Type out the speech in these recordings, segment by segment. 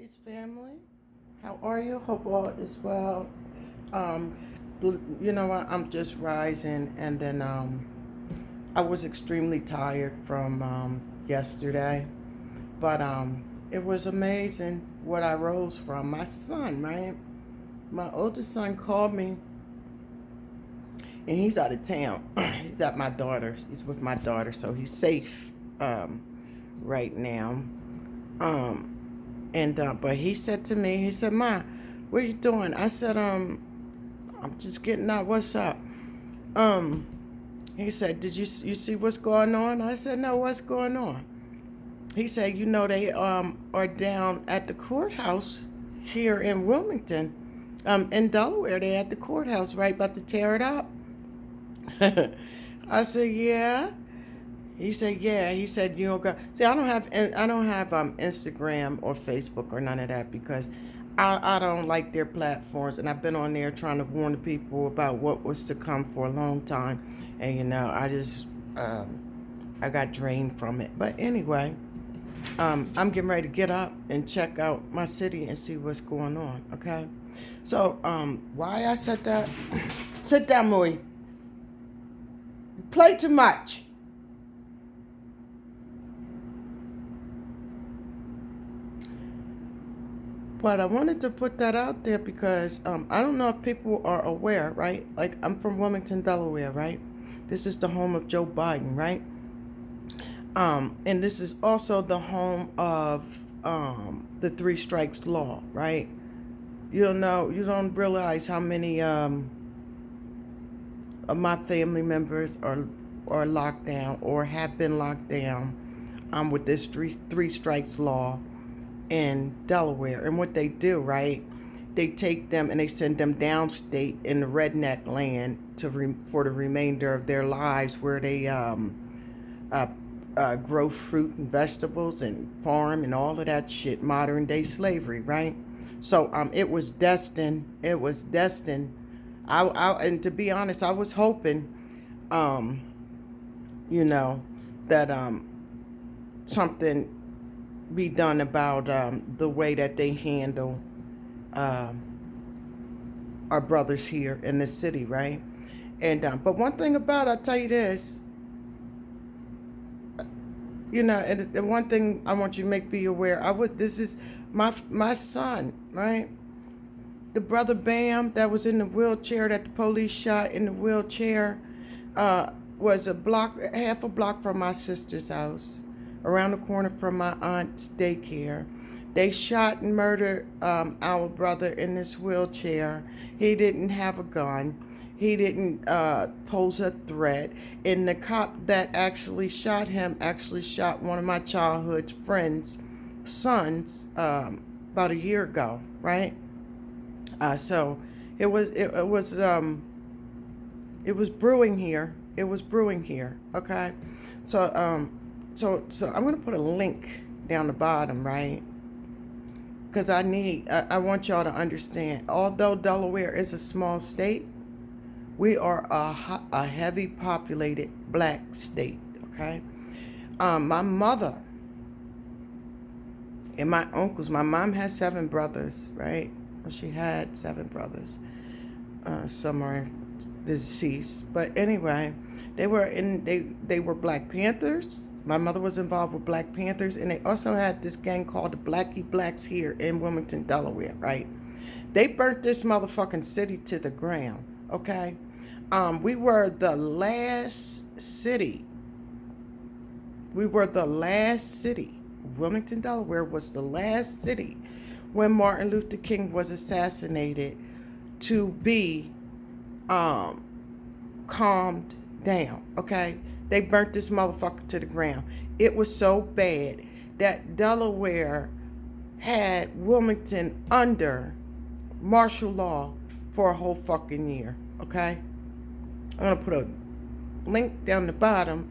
Peace, family. How are you? Hope all is well. Um, you know what? I'm just rising, and then I was extremely tired from yesterday, but it was amazing what I rose from. My son, right? My oldest son called me, and he's out of town. He's at my daughter's. He's with my daughter, so he's safe right now. Um, And but he said to me, he said, "Ma, what are you doing?" I said, I'm just getting out. What's up?" Um, he said, "Did you see what's going on?" I said, "No, what's going on?" He said, "You know they are down at the courthouse here in Wilmington, in Delaware. They at the courthouse, right, about to tear it up." I said, "Yeah." He said, "Yeah." He said, "You know, go." See, I don't have Instagram or Facebook or none of that because I don't like their platforms, and I've been on there trying to warn the people about what was to come for a long time, and um, I got drained from it. But anyway, I'm getting ready to get up and check out my city and see what's going on. Okay, so why I said that? Sit down, Moy. You play too much. But I wanted to put that out there because I don't know if people are aware, right? Like, I'm from Wilmington, Delaware, right? This is the home of Joe Biden, right? And this is also the home of the three strikes law, right? You don't realize how many of my family members are locked down or have been locked down with this three strikes law in Delaware. And what they do, right? They take them and they send them downstate in the redneck land for the remainder of their lives, where they uh, grow fruit and vegetables and farm and all of that shit. Modern day slavery, right? So it was destined. It was destined. And to be honest, I was hoping, um, you know, that something be done about the way that they handle um, our brothers here in this city, right? And but one thing about I'll tell you this, and one thing I want you to be aware. This is my son, right? The brother Bam that was in the wheelchair that the police shot in the wheelchair was half a block from my sister's house, around the corner from my aunt's daycare. They shot and murdered our brother in this wheelchair. He didn't have a gun. He didn't pose a threat. And the cop that actually shot him actually shot one of my childhood friends' sons about a year ago, right? So it was brewing here. It was brewing here. Okay, so so I'm gonna put a link down the bottom, right? Because I want y'all to understand. Although Delaware is a small state, we are a heavy populated black state. Okay, my mother and my uncles. My mom has 7 brothers, right? Well, she had 7 brothers. Some are deceased, but anyway, they were Black Panthers. My mother was involved with Black Panthers, and they also had this gang called the Blackie Blacks here in Wilmington, Delaware. Right? They burnt this motherfucking city to the ground. Okay, we were the last city. We were the last city. Wilmington, Delaware was the last city when Martin Luther King was assassinated to be um, calmed down. Okay, they burnt this motherfucker to the ground. It was so bad that Delaware had Wilmington under martial law for a whole fucking year. Okay, I'm gonna put a link down the bottom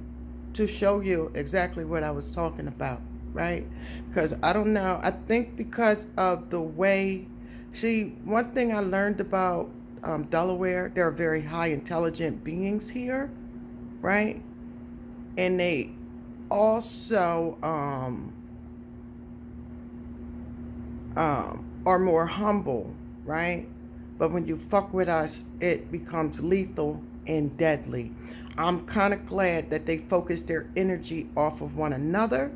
to show you exactly what I was talking about, right? Because I don't know. I think because of the way, see, one thing I learned about Delaware, there are very high intelligent beings here, right? And they also, are more humble, right? But when you fuck with us, it becomes lethal and deadly. I'm kind of glad that they focus their energy off of one another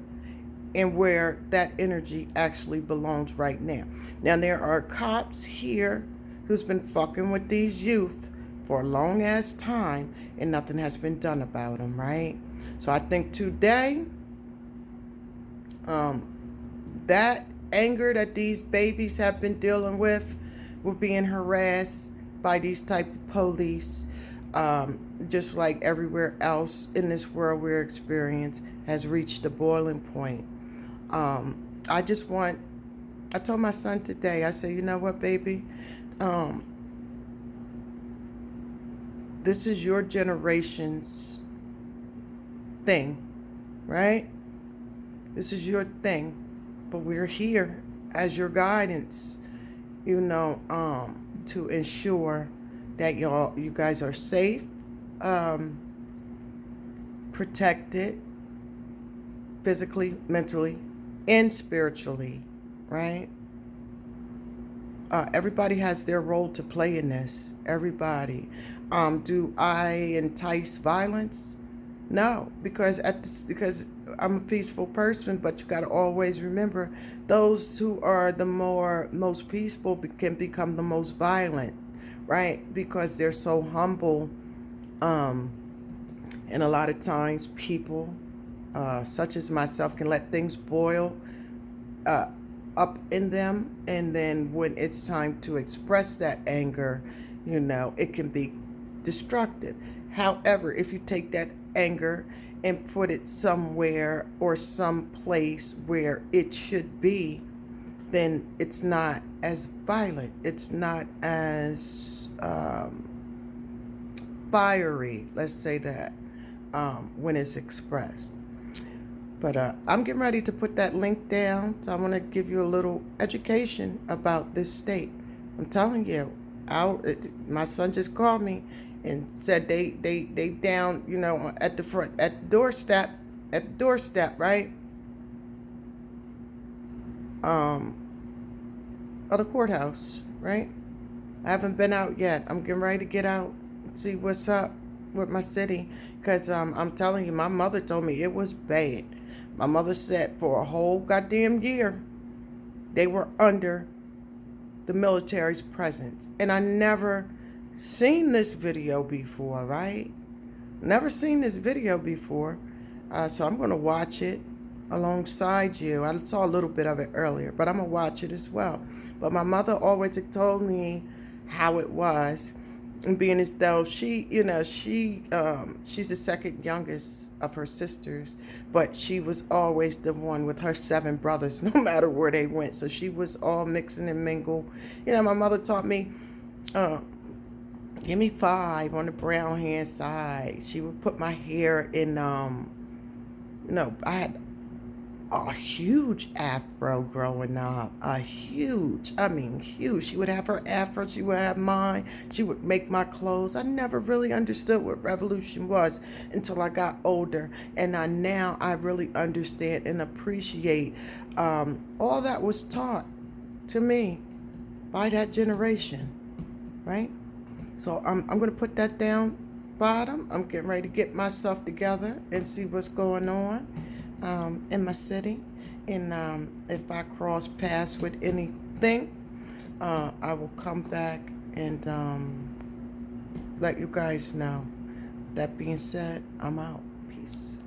and where that energy actually belongs right now. Now, there are cops here who's been fucking with these youth for a long ass time and nothing has been done about them, right? So I think today, that anger that these babies have been dealing with being harassed by these type of police, just like everywhere else in this world we're experiencing, has reached a boiling point. I just want, I told my son today, I said, you know what, baby? This is your generation's thing, right? This is your thing, but we're here as your guidance, to ensure that you guys are safe, protected, physically, mentally, and spiritually, right? Everybody has their role to play in this. Everybody. Do I entice violence? No, because I'm a peaceful person, but you got to always remember those who are the most peaceful can become the most violent, right? Because they're so humble. And a lot of times people, such as myself, can let things boil up in them, and then when it's time to express that anger, it can be destructive. However, if you take that anger and put it somewhere or some place where it should be, then it's not as violent. It's not as fiery, let's say that, when it's expressed. But I'm getting ready to put that link down. So I want to give you a little education about this state. I'm telling you, my son just called me and said they down, at the front, at the doorstep, right? Of the courthouse, right? I haven't been out yet. I'm getting ready to get out and see what's up with my city. Because I'm telling you, my mother told me it was bad. My mother said for a whole goddamn year, they were under the military's presence. And I never seen this video before, right? Never seen this video before. So I'm going to watch it alongside you. I saw a little bit of it earlier, but I'm going to watch it as well. But my mother always told me how it was. And being as though she's the second youngest of her sisters, but she was always the one with her 7 brothers, no matter where they went. So she was all mixing and mingle. My mother taught me, give me 5 on the brown hand side. She would put my hair in, I had a huge afro growing up. Huge. She would have her afro. She would have mine. She would make my clothes. I never really understood what revolution was until I got older. And now I really understand and appreciate all that was taught to me by that generation, right? So I'm going to put that down bottom. I'm getting ready to get myself together and see what's going on in my city. And if I cross paths with anything, I will come back and let you guys know. That being said, I'm out. Peace.